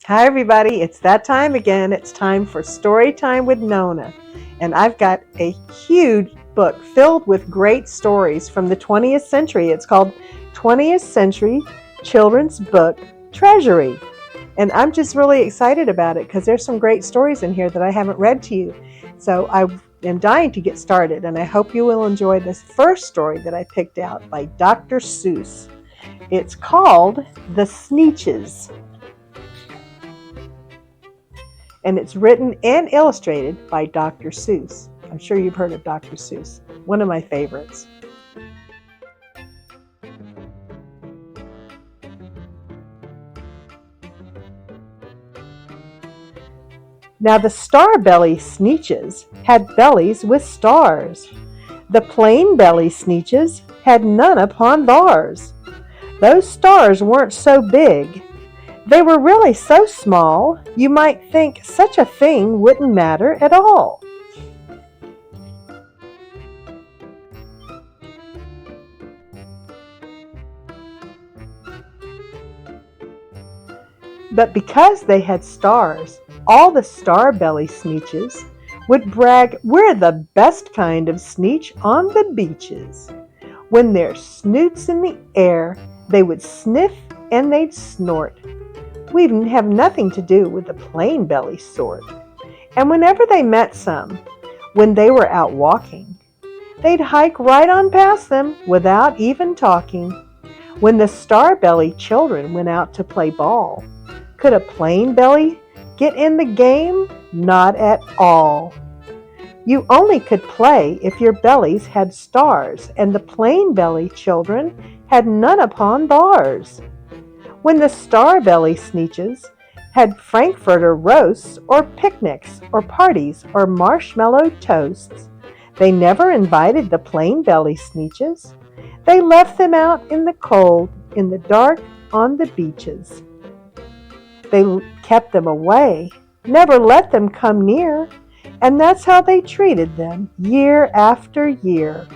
Hi, everybody. It's that time again. It's time for Story Time with Nonna. And I've got a huge book filled with great stories from the 20th century. It's called 20th Century Children's Book Treasury. And I'm just really excited about it because there's some great stories in here that I haven't read to you. So I am dying to get started, and I hope you will enjoy this first story that I picked out by Dr. Seuss. It's called The Sneetches. And it's written and illustrated by Dr. Seuss. I'm sure you've heard of Dr. Seuss, one of my favorites. Now the star-belly Sneetches had bellies with stars. The plain-belly Sneetches had none upon theirs. Those stars weren't so big. They were really so small, you might think such a thing wouldn't matter at all. But because they had stars, all the star-belly Sneetches would brag, "We're the best kind of Sneetch on the beaches." When their snoots in the air, they would sniff and they'd snort. We didn't have nothing to do with the plain belly sort. And whenever they met some, when they were out walking, they'd hike right on past them without even talking. When the star-belly children went out to play ball, could a plain belly get in the game? Not at all. You only could play if your bellies had stars, and the plain belly children had none upon theirs. When the star-belly Sneetches had Frankfurter roasts or picnics or parties or marshmallow toasts, they never invited the plain-belly Sneetches. They left them out in the cold, in the dark, on the beaches. They kept them away, never let them come near, and that's how they treated them year after year.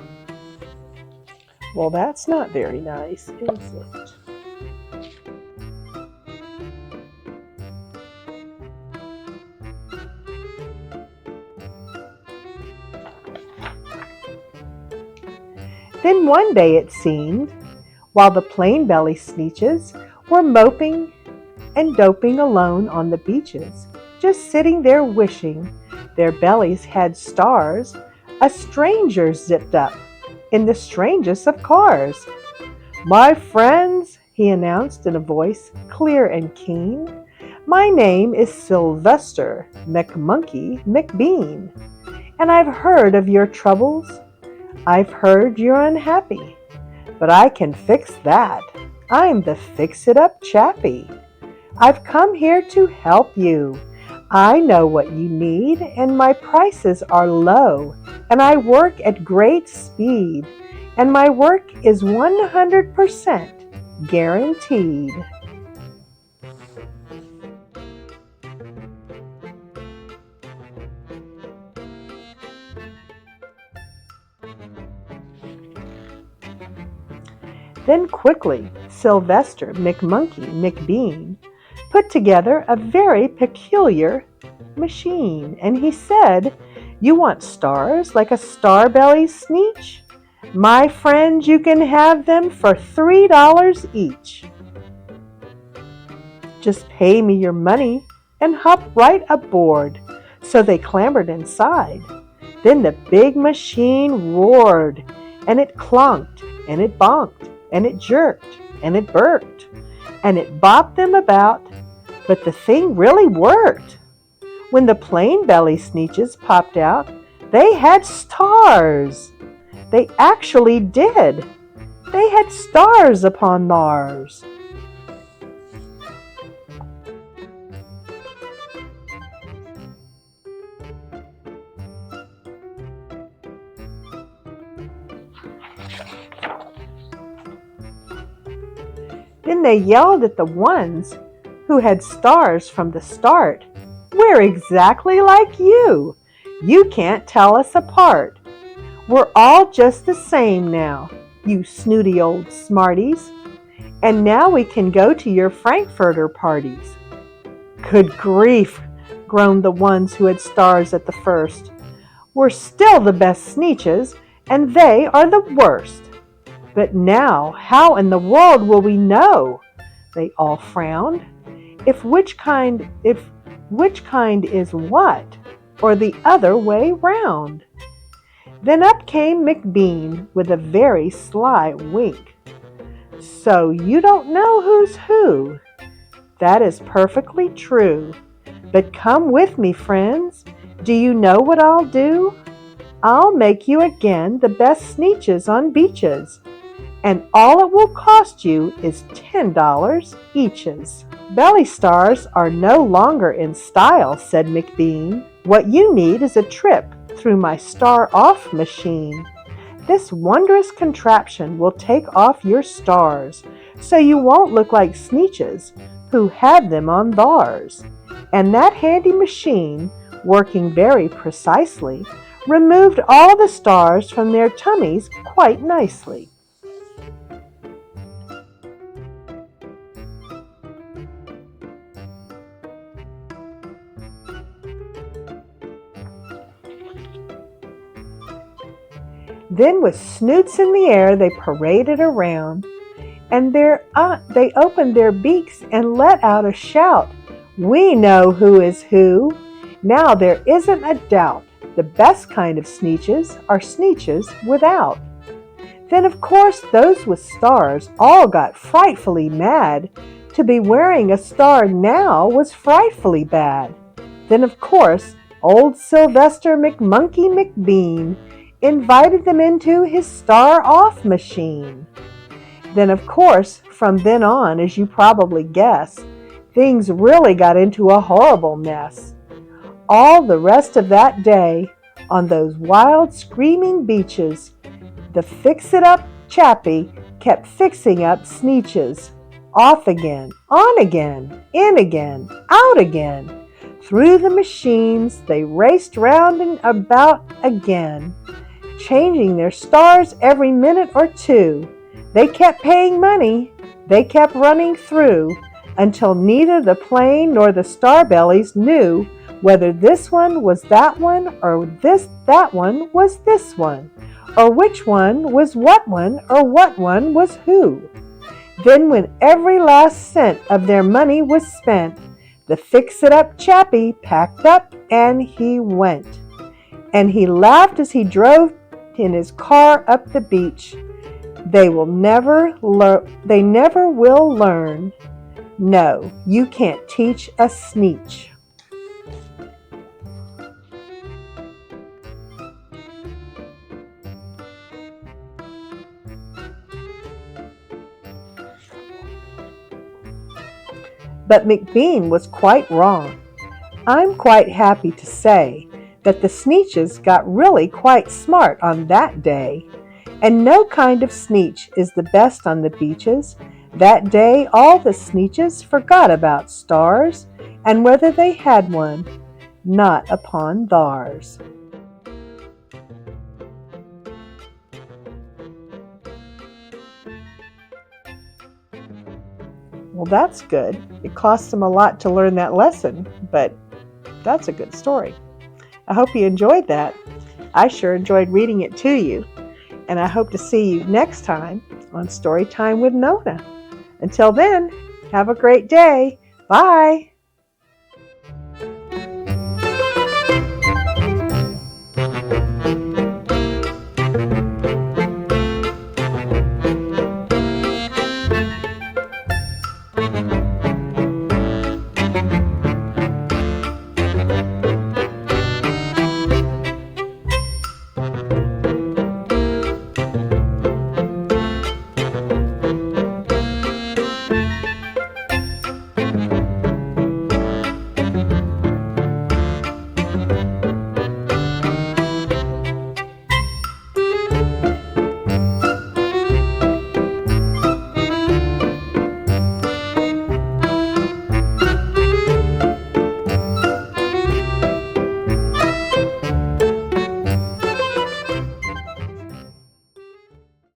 Well, that's not very nice, is it? Then one day it seemed, while the plain-belly Sneetches were moping and doping alone on the beaches, just sitting there wishing their bellies had stars, a stranger zipped up in the strangest of cars. "My friends," he announced in a voice clear and keen, "my name is Sylvester McMonkey McBean, and I've heard of your troubles. I've heard you're unhappy, but I can fix that. I'm the fix-it-up chappie. I've come here to help you. I know what you need, and my prices are low, and I work at great speed, and my work is 100% guaranteed." Then quickly, Sylvester McMonkey McBean put together a very peculiar machine, and he said, "You want stars like a star-belly Sneetch? My friend, you can have them for $3 each. Just pay me your money and hop right aboard." So they clambered inside. Then the big machine roared, and it clonked, and it bonked, and it jerked, and it burped, and it bopped them about, but the thing really worked. When the plain-belly Sneetches popped out, they had stars. They actually did. They had stars upon theirs. Then they yelled at the ones who had stars from the start, "We're exactly like you. You can't tell us apart. We're all just the same now, you snooty old smarties. And now we can go to your Frankfurter parties." Good grief, groaned the ones who had stars at the first. We're still the best Sneetches, and they are the worst. But now, how in the world will we know? They all frowned. If which kind is what, or the other way round. Then up came McBean with a very sly wink. So you don't know who's who? That is perfectly true. But come with me, friends. Do you know what I'll do? I'll make you again the best Sneetches on beaches, and all it will cost you is $10 eaches. Belly stars are no longer in style, said McBean. What you need is a trip through my star-off machine. This wondrous contraption will take off your stars, so you won't look like Sneetches who had them on theirs. And that handy machine, working very precisely, removed all the stars from their tummies quite nicely. Then with snoots in the air they paraded around, and they opened their beaks and let out a shout. We know who is who. Now there isn't a doubt. The best kind of Sneetches are Sneetches without. Then of course those with stars all got frightfully mad. To be wearing a star now was frightfully bad. Then of course old Sylvester McMonkey McBean invited them into his star-off machine. Then of course, from then on, as you probably guess, things really got into a horrible mess. All the rest of that day, on those wild screaming beaches, the fix-it-up chappie kept fixing up Sneetches. Off again, on again, in again, out again. Through the machines they raced round and about again, changing their stars every minute or two. They kept paying money, they kept running through, until neither the plane nor the starbellies knew whether this one was that one, or that one was this one, or which one was what one, or what one was who. Then when every last cent of their money was spent, the fix-it-up chappie packed up and he went. And he laughed as he drove in his car up the beach. They never will learn. No, you can't teach a Sneetch. But McBean was quite wrong. I'm quite happy to say that the Sneetches got really quite smart on that day. And no kind of Sneetch is the best on the beaches. That day all the Sneetches forgot about stars, and whether they had one, not upon theirs. Well, that's good. It cost them a lot to learn that lesson, but that's a good story. I hope you enjoyed that. I sure enjoyed reading it to you, and I hope to see you next time on Storytime with Nonna. Until then, have a great day. Bye.